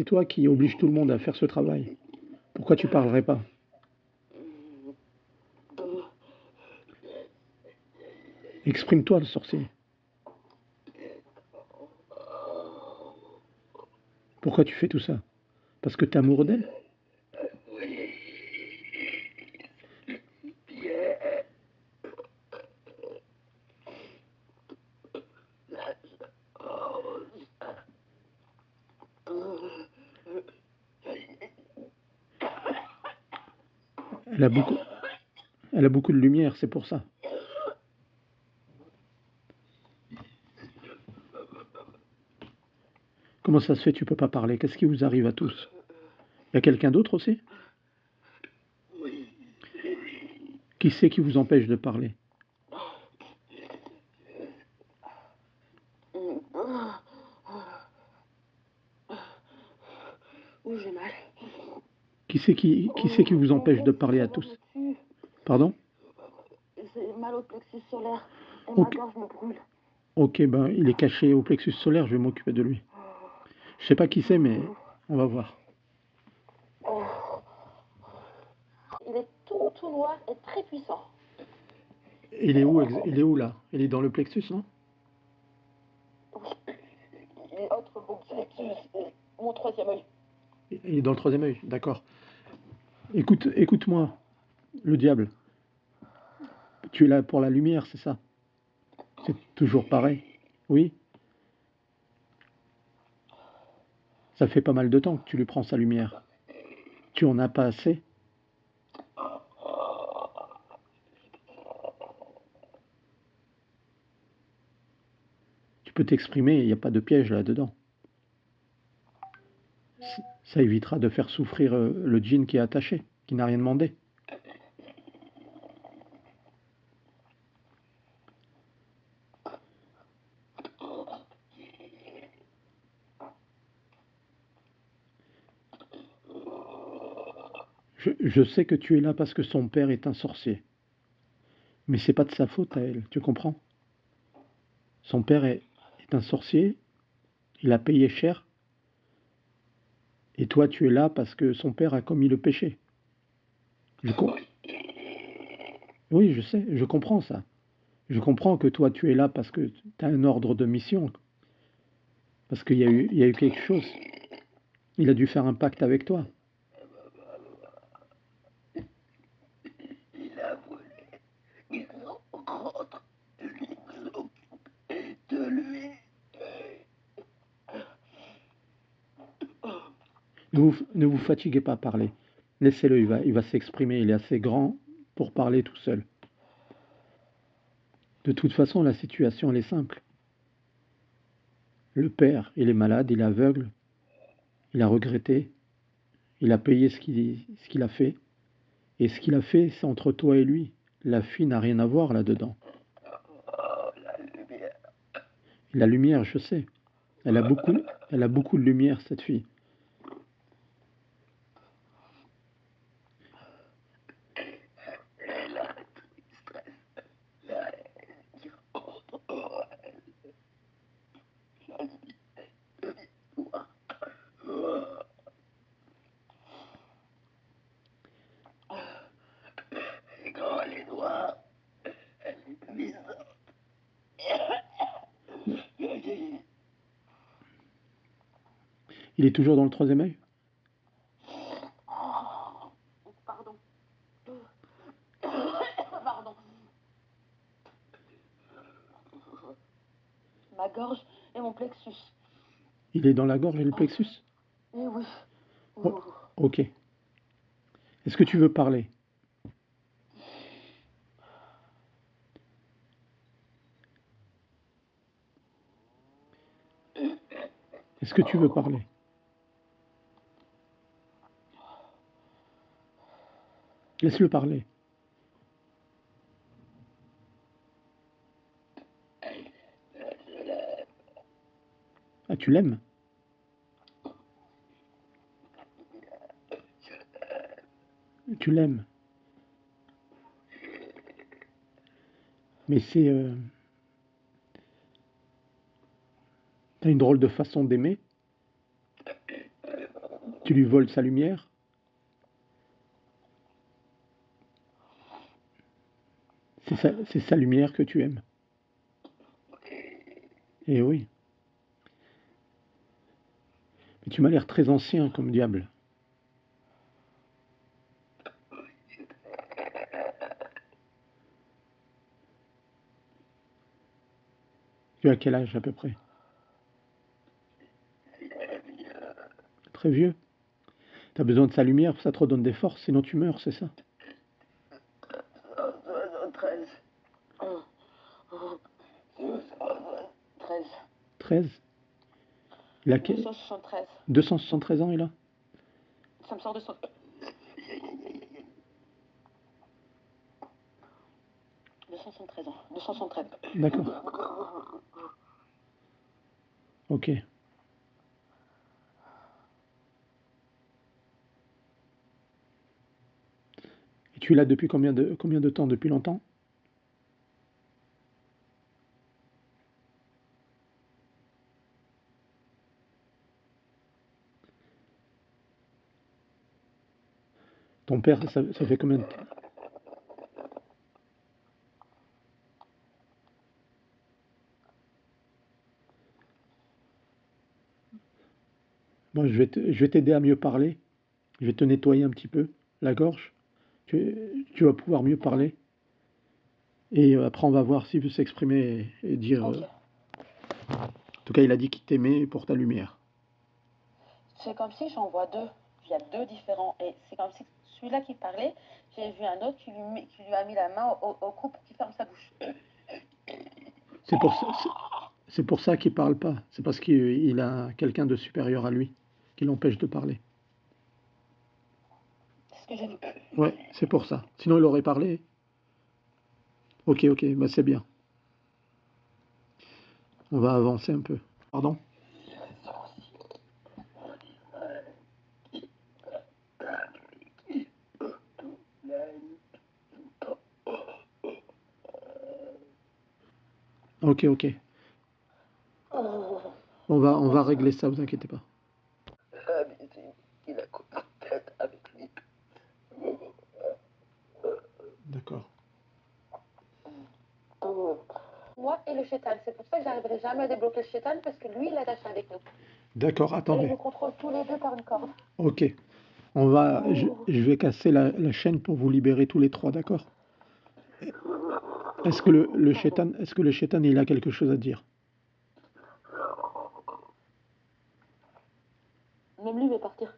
c'est toi qui oblige tout le monde à faire ce travail. Pourquoi tu parlerais pas? Exprime-toi, le sorcier. Pourquoi tu fais tout ça? Parce que t'es amoureux d'elle? Elle a beaucoup, elle a beaucoup de lumière, c'est pour ça. Comment ça se fait, tu peux pas parler? Qu'est-ce qui vous arrive à tous? Il y a quelqu'un d'autre aussi? Qui c'est qui vous empêche de parler? Oui, j'ai mal. Qui c'est qui vous empêche de parler à tous? Pardon? J'ai mal au plexus solaire et ma Ok, gorge me brûle. ok, ben il est caché au plexus solaire, je vais m'occuper de lui. Je sais pas qui c'est, mais on va voir. Il est tout noir et très puissant. Il est où, il est où là? Il est dans le plexus, non? Et autre beau plexus, mon troisième œil. Il est dans le troisième œil, d'accord. Écoute-moi, le diable. Tu es là pour la lumière, c'est ça? C'est toujours pareil. Oui? Ça fait pas mal de temps que tu lui prends sa lumière. Tu en as pas assez? Tu peux t'exprimer, il n'y a pas de piège là-dedans. Ça évitera de faire souffrir le djinn qui est attaché, qui n'a rien demandé. Je sais que tu es là parce que son père est un sorcier. Mais c'est pas de sa faute à elle, tu comprends? Son père est un sorcier, il a payé cher, et toi tu es là parce que son père a commis le péché. Je com- oui, je sais, je comprends ça. Je comprends que toi tu es là parce que tu as un ordre de mission, parce qu'il y a eu quelque chose. Il a dû faire un pacte avec toi. Ne vous fatiguez pas à parler. Laissez-le, il va s'exprimer, il est assez grand pour parler tout seul. De toute façon, la situation, elle est simple. Le père, il est malade, il est aveugle, il a regretté, il a payé ce qu'il a fait. Et ce qu'il a fait, c'est entre toi et lui. La fille n'a rien à voir là-dedans. La lumière, je sais. Elle a beaucoup de lumière, cette fille. Il est toujours dans le troisième œil? Pardon. Pardon. Ma gorge et mon plexus. Il est dans la gorge et le plexus? Eh oui. Oh, ok. Est-ce que tu veux parler? Est-ce que tu veux parler? Laisse-le parler. Ah, tu l'aimes? Tu l'aimes. Mais t'as une drôle de façon d'aimer. Tu lui voles sa lumière. C'est sa lumière que tu aimes. Eh oui. Mais tu m'as l'air très ancien comme diable. Tu as quel âge à peu près? Très vieux. T'as besoin de sa lumière, ça te redonne des forces, sinon tu meurs, c'est ça? 13. 13. 13. Il a 273. 273 ans, il a? Ça me sort de son... 273 ans. 273. D'accord. Ok. Et tu l'as depuis combien de temps? Depuis longtemps? Ton père, ça fait combien de temps? Bon, je vais t'aider à mieux parler. Je vais te nettoyer un petit peu la gorge. Tu vas pouvoir mieux parler. Et après, on va voir s'il veut s'exprimer et dire. Ok. En tout cas, il a dit qu'il t'aimait pour ta lumière. C'est comme si j'en vois deux. Il y a deux différents. Et c'est comme si celui-là qui parlait, j'ai vu un autre qui lui a mis la main au cou pour qu'il ferme sa bouche. C'est pour ça qu'il parle pas. C'est parce qu'il a quelqu'un de supérieur à lui qui l'empêche de parler. C'est ce que j'ai vu. Ouais, c'est pour ça. Sinon, il aurait parlé. Ok, bah c'est bien. On va avancer un peu. Pardon? Ok. On va régler ça, vous inquiétez pas. Il a tête avec lui. D'accord. Moi et le chétan. C'est pour ça que j'arriverai jamais à débloquer le chétan parce que lui, il est attaché avec nous. D'accord, Et il attendez. nous contrôle tous les deux par une corde. Ok. Je vais casser la chaîne pour vous libérer tous les trois, d'accord? Est-ce que est-ce que le shaitan, il a quelque chose à dire? Même lui veut partir.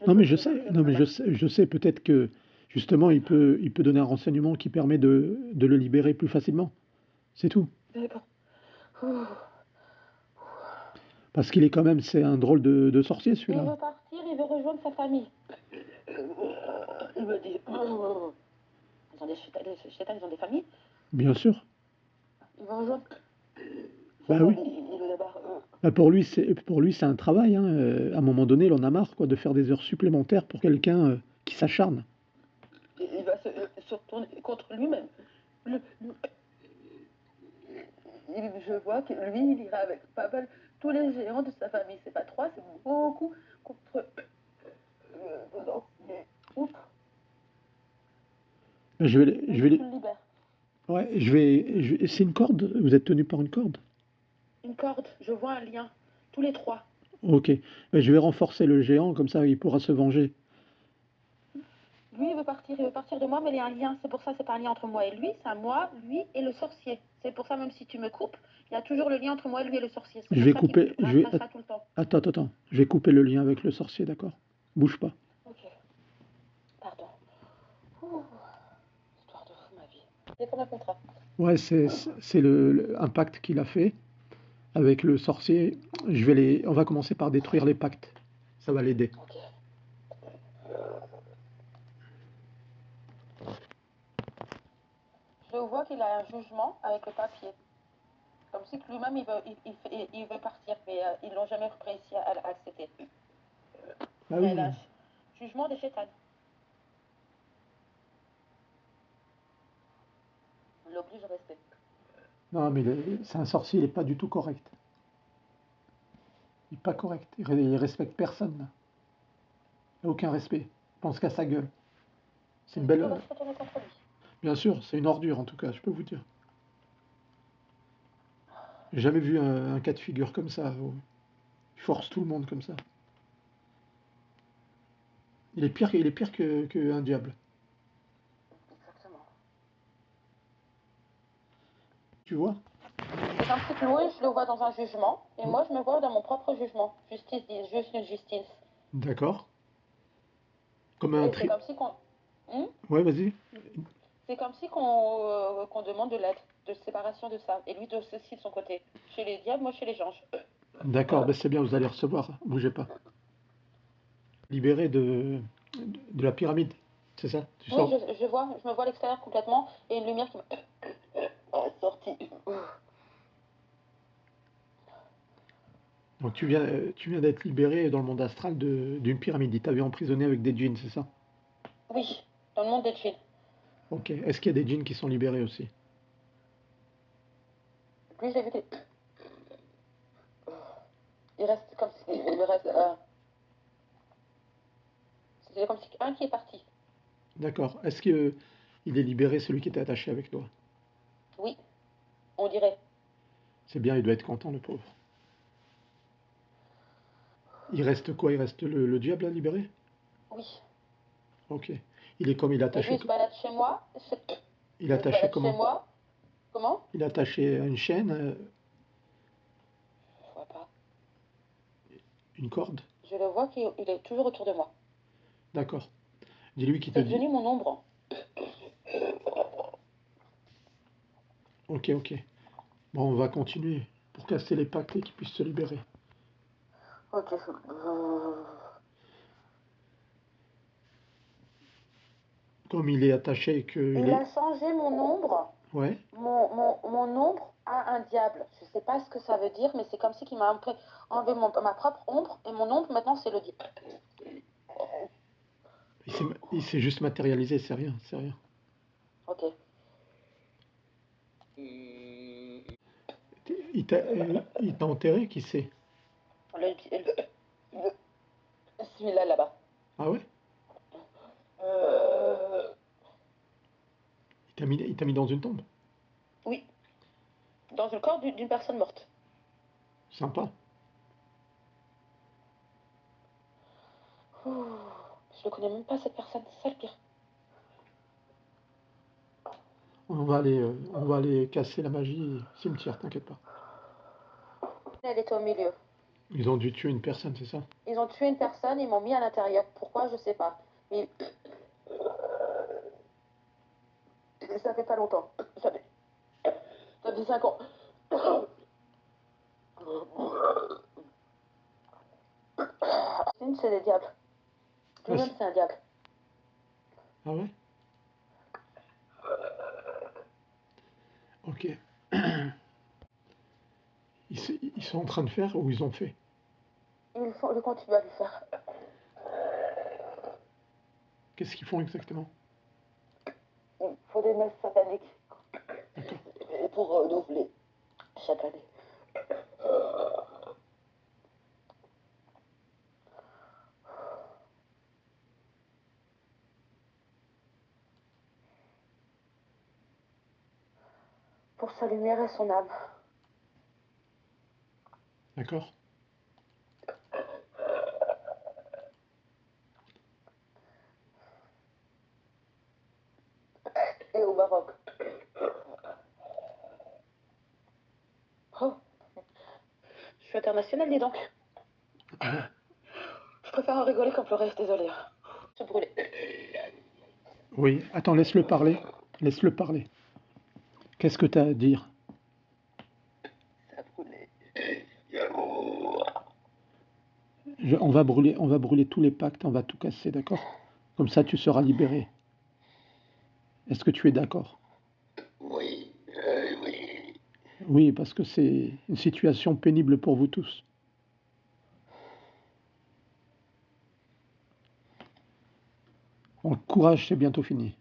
Non, mais je sais, peut-être que justement, il peut donner un renseignement qui permet de le libérer plus facilement. C'est tout. D'accord. Parce qu'il est quand même, c'est un drôle de sorcier, Il celui-là. veut partir, il veut rejoindre sa famille. Il me dit. Ils ont des chétans, ils ont des familles. Bien sûr. Il veut rejoindre. Bah oui. Il veut d'abord. Bah pour lui, c'est un travail, hein. À un moment donné, il en a marre, quoi, de faire des heures supplémentaires pour quelqu'un qui s'acharne. Il va se retourner contre lui-même. Je vois que lui, il ira avec pas mal tous les géants de sa famille. C'est pas trois, c'est beaucoup contre. Non, oups. Je vais Tu le libères. ouais, c'est une corde? Vous êtes tenu par une corde? Une corde, je vois un lien. Tous les trois. Ok. Bah, je vais renforcer le géant, comme ça, il pourra se venger. Lui, il veut partir de moi, mais il y a un lien. C'est pour ça, c'est pas un lien entre moi et lui, c'est à moi, lui et le sorcier. C'est pour ça, même si tu me coupes, il y a toujours le lien entre moi, lui et le sorcier. C'est Je pour vais ça qu'il couper. me rattrapera tout le temps. Attends. Je vais couper le lien avec le sorcier, d'accord? Bouge pas. Ok. Pardon. Ouh. Histoire de fou, ma vie. Il y a comme un contrat. Ouais, c'est un pacte qu'il a fait avec le sorcier. On va commencer par détruire les pactes. Ça va l'aider. Ok. Je vois qu'il a un jugement avec le papier. Comme si que lui-même, il veut partir, mais ils l'ont jamais réussi à accepter. Ah Il y a oui. un jugement des chétans. Il l'oblige au respect. Non, mais c'est un sorcier, il est pas du tout correct. Il est pas correct. Il respecte personne. Aucun respect. Pense qu'à sa gueule. C'est une Tout va belle... se retourner contre lui. Bien sûr, c'est une ordure en tout cas, je peux vous dire. J'ai jamais vu un cas de figure comme ça. Il force tout le monde comme ça. Il est pire qu'un diable. Exactement. Tu vois? C'est un petit Louis, je le vois dans un jugement, et Hmm. moi je me vois dans mon propre jugement. Juste une justice. D'accord. Comme un Et c'est tri... comme si qu'on. Hmm. Ouais, vas-y. C'est comme si qu'on demande de l'aide, de séparation de ça. Et lui de ceci de son côté. Chez les diables, moi chez les anges. D'accord, ben c'est bien, vous allez recevoir. Bougez pas. Libéré de la pyramide. C'est ça? Tu Oui, sors. je me vois à l'extérieur complètement, et une lumière qui m'a sorti. Donc tu viens d'être libéré dans le monde astral d'une pyramide. Il t'avait emprisonné avec des djinns, c'est ça? Oui, dans le monde des djinns. Ok. Est-ce qu'il y a des djinns qui sont libérés aussi? Lui, j'ai vu qu'il reste comme si. Il reste. C'est comme si un qui est parti. D'accord. Est-ce que il est libéré celui qui était attaché avec toi? Oui, on dirait. C'est bien, il doit être content, le pauvre. Il reste quoi? Il reste le diable à libérer? Oui. Ok. Il est Et lui, attaché. il se balade chez moi. Il est Il se attaché balade chez comment? moi. Comment? Il est attaché à une chaîne, Je vois pas. une corde? Je le vois qu'il est toujours autour de moi. D'accord. Dis-lui qu'il te C'est dit. devenu mon ombre. Ok, ok. Bon, on va continuer pour casser les pactes et qu'il puisse se libérer. Ok. Comme il est attaché et qu'il Il est... a changé mon ombre. Ouais, Mon ombre a un diable. Je sais pas ce que ça veut dire, mais c'est comme si il m'a enlevé ma propre ombre. Et mon ombre, maintenant, c'est le diable. il s'est juste matérialisé, c'est rien, c'est rien. Ok. Il t'a enterré, qui sait? Celui-là, là-bas. Ah ouais? Il t'a mis dans une tombe? Oui, dans le corps d'une personne morte. Sympa. Ouh, je ne connais même pas cette personne, c'est ça le pire. On va aller casser la magie cimetière, t'inquiète pas. Elle était au milieu. Ils ont dû tuer une personne, c'est ça? Ils ont tué une personne, ils m'ont mis à l'intérieur. Pourquoi, je sais pas. Mais ça fait pas longtemps. Ça fait 5 ans. C'est des diables. Ah, Lui-même, c'est un diable. ah ouais? Ok. Ils sont en train de faire ou ils ont fait? Ils continuent à lui faire. Qu'est-ce qu'ils font exactement? Il faut des messes sataniques D'accord. pour renouveler chaque année. Pour sa lumière et son âme. D'accord. Et au Maroc. Oh, je suis internationale, dis donc. Ah ouais. Je préfère en rigoler qu'en pleurer, désolée. Je brûlais. Oui, attends, laisse-le parler. Laisse-le parler. Qu'est-ce que tu as à dire? Ça brûlait. On va brûler tous les pactes, on va tout casser, d'accord? Comme ça, tu seras libéré. Est-ce que tu es d'accord? Oui, oui. Oui, parce que c'est une situation pénible pour vous tous. Bon, courage, c'est bientôt fini.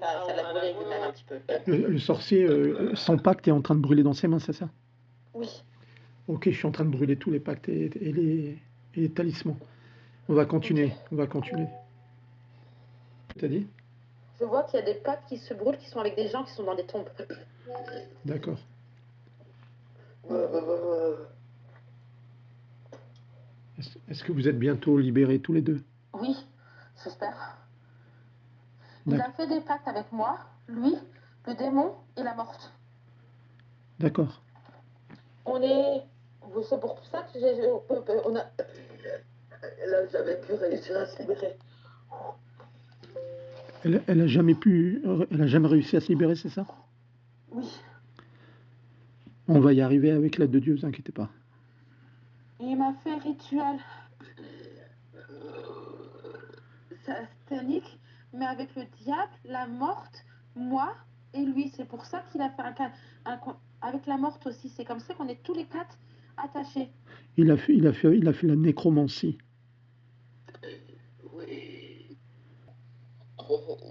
Ça l'a brûlé lui-même un petit peu. Le sorcier, son pacte est en train de brûler dans ses mains, c'est ça? Oui. Ok, je suis en train de brûler tous les pactes et les talismans. On va continuer, on va continuer. T'as dit? Je vois qu'il y a des pactes qui se brûlent, qui sont avec des gens qui sont dans des tombes. D'accord. Est-ce que vous êtes bientôt libérés tous les deux? Oui, j'espère. Il D'ac- a fait des pactes avec moi, lui, le démon et la morte. D'accord. On est. C'est pour ça que on a. Elle a jamais pu réussir à se libérer. Elle a jamais réussi à se libérer, c'est ça? Oui. On va y arriver avec l'aide de Dieu, vous inquiétez pas. Et il m'a fait un rituel satanique, mais avec le diable, la morte, moi et lui. C'est pour ça qu'il a fait avec la morte aussi. C'est comme ça qu'on est tous les quatre attachés. Il a fait la nécromancie. Oui.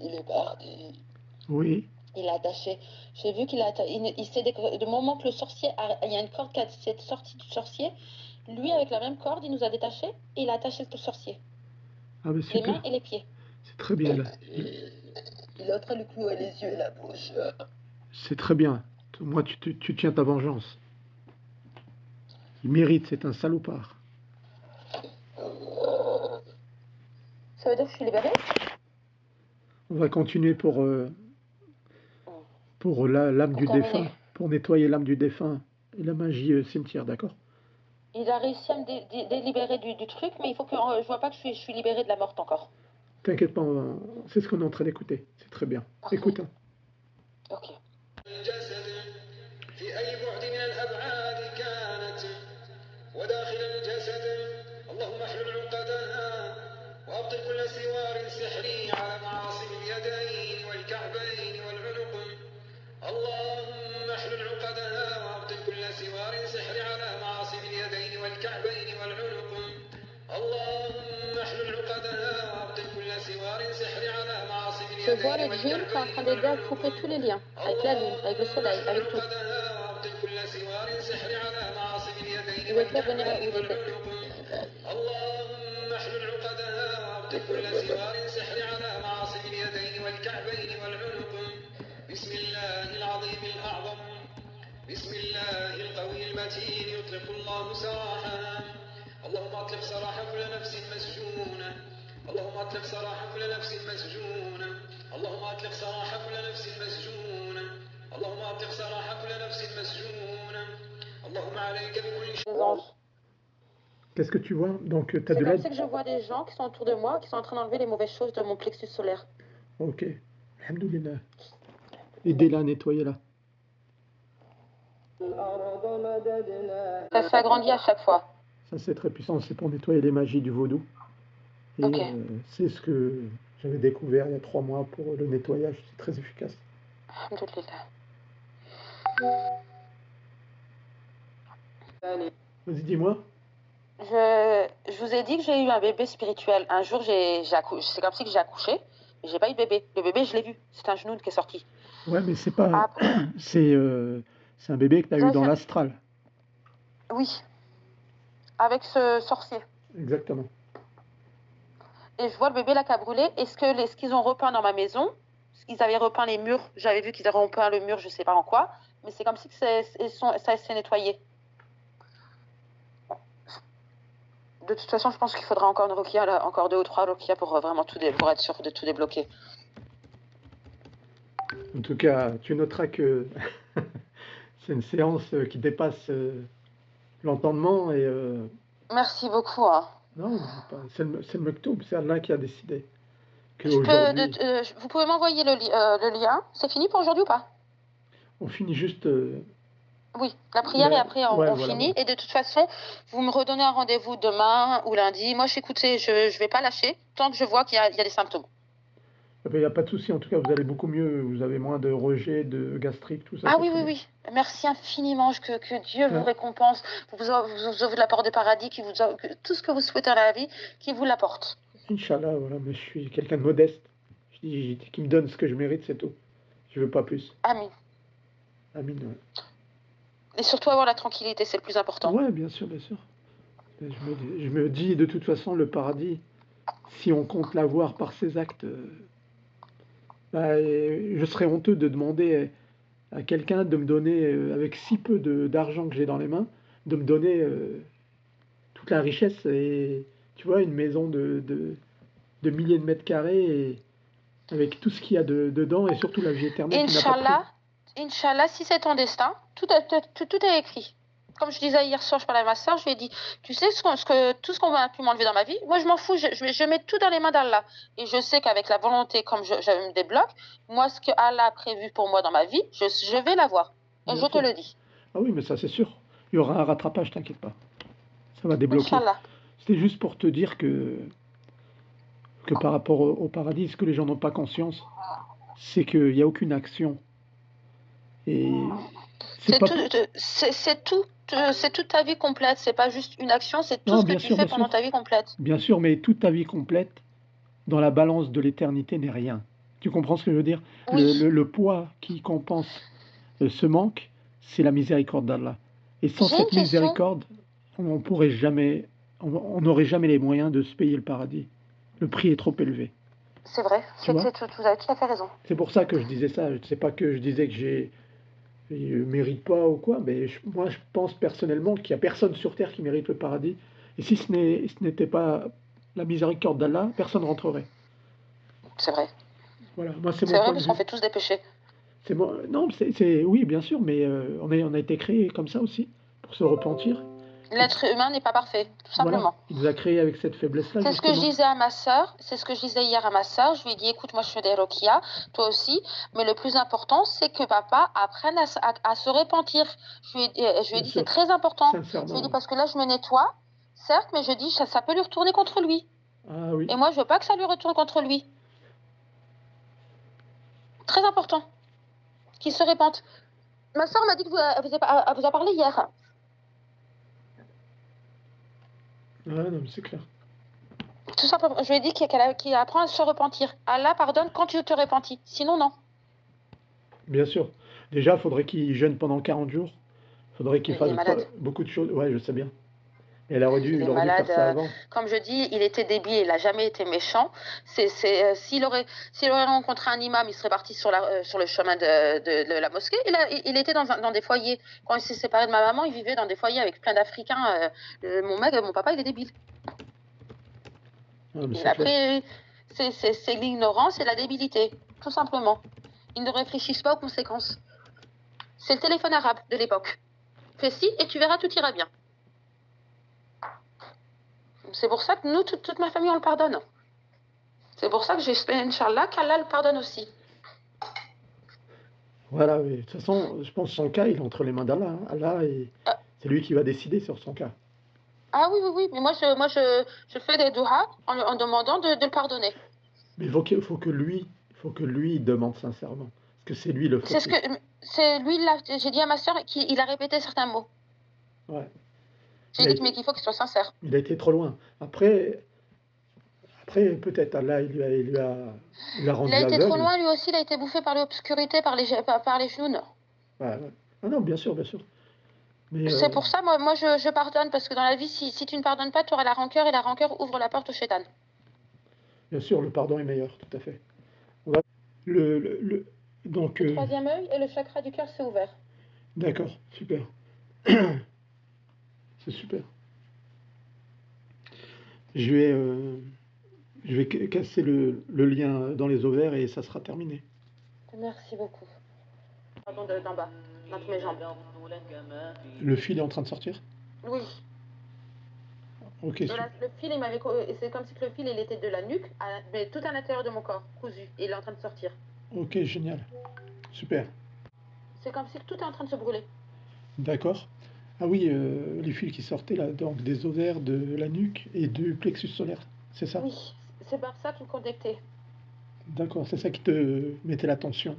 Il est parti. Oui. Il est attaché. J'ai vu qu'il a il s'est de moment que le sorcier il y a une corde qui s'est sortie du sorcier. Lui avec la même corde, il nous a détachés et il a attaché le sorcier. Ah ben Les mains super. et les pieds. C'est très bien là. Il est en train de lui clouer les yeux et la bouche. C'est très bien. Moi, tu tiens ta vengeance. Il mérite, c'est un salopard. Ça veut dire que je suis libérée? On va continuer pour l'âme du terminer. défunt, pour nettoyer l'âme du défunt et la magie cimetière, d'accord? Il a réussi à me délibérer du truc, mais il faut que je vois pas que je suis libérée de la morte encore. T'inquiète pas, c'est ce qu'on est en train d'écouter. C'est très bien. Parfait. Écoute. Hein. Ok. وداخل الجسد اللهم احلل عقدها وابطل كل سوار سحري على معاصم اليدين والكعبين والعنق اللهم احلل عقدها وابطل كل سوار سحري على معاصم اليدين والكعبين والعنق اللهم احلل عقدها وابطل كل سوار سحري على معاصم اليدين Je vois le djinn qui est en train d'aider à couper tous les liens, avec la lune, avec le soleil, avec tout. Ils veulent pas venir où il était. اللهم احلل عقدها وابطل كل سوار سحر على معاصم اليدين والكعبين والعنق بسم الله العظيم الأعظم بسم الله القوي المتين يطلق الله سراحها اللهم اطلق سراح كل نفس مسجونة اللهم اطلق سراح كل نفس مسجونة اللهم اطلق سراح كل نفس مسجونة اللهم اطلق سراح كل نفس مسجونة اللهم عليك بكل شيء. Qu'est-ce que tu vois? Donc, tu as C'est de comme l'aide? ça que je vois des gens qui sont autour de moi, qui sont en train d'enlever les mauvaises choses de mon plexus solaire. Ok. Alhamdoulilah. Aidez-la à nettoyer là. Ça s'agrandit à chaque fois. Ça, c'est très puissant. C'est pour nettoyer les magies du vaudou. Et Ok. c'est ce que j'avais découvert il y a 3 mois pour le nettoyage. C'est très efficace. Alhamdoulilah. Vas-y, dis-moi. Je vous ai dit que j'ai eu un bébé spirituel. Un jour, c'est comme si que j'ai accouché, mais j'ai pas eu de bébé. Le bébé, je l'ai vu. C'est un genou qui est sorti. Ouais, mais c'est pas. Après, C'est un bébé que tu as eu dans l'astral. oui, avec ce sorcier. Exactement. Et je vois le bébé là qui a brûlé. Est-ce qu'ils ont repeint dans ma maison? Ils avaient repeint les murs. J'avais vu qu'ils avaient repeint le mur, je sais pas en quoi. Mais c'est comme si que ça s'est nettoyé. De toute façon, je pense qu'il faudra encore une Rokia, là, encore 2 ou 3 Rokia pour vraiment pour être sûr de tout débloquer. En tout cas, tu noteras que c'est une séance qui dépasse l'entendement et. Merci beaucoup. Hein. Non, c'est le Mektoub, c'est Allah qui a décidé. Vous pouvez m'envoyer le lien. C'est fini pour aujourd'hui ou pas? On finit juste. Oui, la prière et après on finit. Et de toute façon, vous me redonnez un rendez-vous demain ou lundi. Moi, je vais pas lâcher tant que je vois qu'il y a des symptômes. Il n'y a pas de souci, en tout cas, vous allez beaucoup mieux. Vous avez moins de rejet, de gastrique, tout ça. Ah oui, oui, oui. Merci infiniment. Que Dieu vous récompense, vous ouvre la porte du paradis, tout ce que vous souhaitez dans la vie, qui vous l'apporte. Inch'Allah, voilà, mais je suis quelqu'un de modeste. Je dis qu'il me donne ce que je mérite, c'est tout. Je veux pas plus. Amin. Amin, ouais. Et surtout avoir la tranquillité, c'est le plus important. Ouais, bien sûr, bien sûr. Et je me dis, de toute façon, le paradis, si on compte l'avoir par ses actes, bah, je serais honteux de demander à quelqu'un de me donner, avec si peu d'argent que j'ai dans les mains, de me donner toute la richesse et, tu vois, une maison de milliers de mètres carrés et avec tout ce qu'il y a dedans et surtout la vie éternelle qui n'a pas de prix. Inch'Allah, Inch'Allah, si c'est ton destin, tout est écrit. Comme je disais hier soir, je parlais à ma soeur, je lui ai dit, tu sais tout ce qu'on va pu m'enlever dans ma vie, moi je m'en fous, je mets tout dans les mains d'Allah. Et je sais qu'avec la volonté, comme je me débloque, moi ce que Allah a prévu pour moi dans ma vie, je vais l'avoir. Et Bien je te sûr. le dis. Ah oui, mais ça c'est sûr. Il y aura un rattrapage, t'inquiète pas. Ça va débloquer. Inch'Allah. C'était juste pour te dire que par rapport au paradis, ce que les gens n'ont pas conscience, c'est qu'il n'y a aucune action. Et c'est C'est pas tout, pour... c'est toute ta vie complète. C'est pas juste une action, c'est tout Non, ce que bien tu sûr, fais bien pendant sûr. ta vie complète. Bien sûr, mais toute ta vie complète, dans la balance de l'éternité, n'est rien. Tu comprends ce que je veux dire? Oui, Le poids qui compense ce manque, c'est la miséricorde d'Allah. Et sans j'ai une cette question. miséricorde, on pourrait jamais, on n'aurait jamais les moyens de se payer le paradis. Le prix est trop élevé. C'est vrai, Tu vois? vous avez tout à fait raison. C'est pour ça que je disais ça. C'est pas que je disais que je mérite pas ou quoi, mais moi je pense personnellement qu'il n'y a personne sur terre qui mérite le paradis. Et si ce n'était pas la miséricorde d'Allah, personne rentrerait. C'est vrai. Voilà, moi c'est C'est mon vrai point de parce qu'on vue. fait tous des péchés. Non, oui, bien sûr, mais on a été créé comme ça aussi, pour se repentir. L'être humain n'est pas parfait, tout Voilà, simplement. il nous a créés avec cette faiblesse-là, C'est ce que je justement. disais à ma sœur, c'est ce que je disais hier à ma sœur. Je lui ai dit, écoute, moi je fais des roquillas, toi aussi, mais le plus important, c'est que papa apprenne à se repentir. Je lui ai Bien dit, c'est sûr, très important. Je lui ai sincèrement, dit, oui. parce que là, je me nettoie, certes, mais je dis, ça peut lui retourner contre lui. Ah oui, Et moi, je veux pas que ça lui retourne contre lui. Très important, qu'il se répente. Ma sœur m'a dit que elle vous a parlé hier. non, mais c'est clair. Tout simplement, je lui ai dit qu'il apprend à se repentir. Allah pardonne quand tu te repentis, sinon non. Bien sûr. Déjà, il faudrait qu'il jeûne pendant 40 jours. Il faudrait qu'il Il est fasse malade. beaucoup de choses. Ouais, je sais bien. Et Il est il aurait dû faire malade. ça avant. Comme je dis, il était débile, il n'a jamais été méchant. S'il aurait rencontré un imam, il serait parti sur le chemin de la mosquée. Il était dans des foyers. Quand il s'est séparé de ma maman, il vivait dans des foyers avec plein d'Africains. Mon papa, il est débile. Ah, mais Il c'est a clair. pris, c'est l'ignorance et la débilité, tout simplement. Ils ne réfléchissent pas aux conséquences. C'est le téléphone arabe de l'époque. Fais ci et tu verras, tout ira bien. C'est pour ça que nous, toute ma famille, on le pardonne. C'est pour ça que j'espère, Inch'Allah, qu'Allah le pardonne aussi. Voilà, mais de toute façon, je pense que son cas, il est entre les mains d'Allah. Hein. Allah, Euh, c'est lui qui va décider sur son cas. ah oui, oui, oui, mais moi, je fais des doigts en demandant de le pardonner. Mais il faut que lui demande sincèrement. Parce que c'est lui le fautif. C'est lui, là, j'ai dit à ma soeur qu'il a répété certains mots. Ouais. J'ai dit mais qu'il faut qu'il soit sincère. Il a été trop loin. Après peut-être Allah, il l'a rendu Il a été trop aveugle. loin, lui aussi, il a été bouffé par l'obscurité, par les genoux. Ouais, ouais. Ah non, bien sûr, bien sûr. Mais C'est pour ça, moi je pardonne, parce que dans la vie, si tu ne pardonnes pas, tu auras la rancœur, et la rancœur ouvre la porte au shaitan. bien sûr, le pardon est meilleur, tout à fait. On va- le- donc, Le troisième œil et le chakra du cœur s'est ouvert. d'accord, super. C'est super. Je vais, casser le lien dans les ovaires et ça sera terminé. Merci beaucoup. Pardon, d'en bas, entre mes jambes. Le fil est en train de sortir? Oui. Ok, Et super. là, le fil, c'est comme si le fil, il était de la nuque, mais tout à l'intérieur de mon corps, cousu. Et il est en train de sortir. Ok, génial. Super. C'est comme si tout est en train de se brûler. D'accord. Ah oui, les fils qui sortaient là, donc des ovaires, de la nuque et du plexus solaire, c'est ça? Oui, c'est par ça qu'il me connectait. D'accord, c'est ça qui te mettait la tension,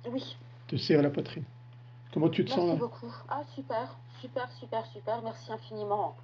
Oui. te serrait la poitrine. Comment tu te sens Merci là? beaucoup. Ah, super, super, super, super. Merci infiniment.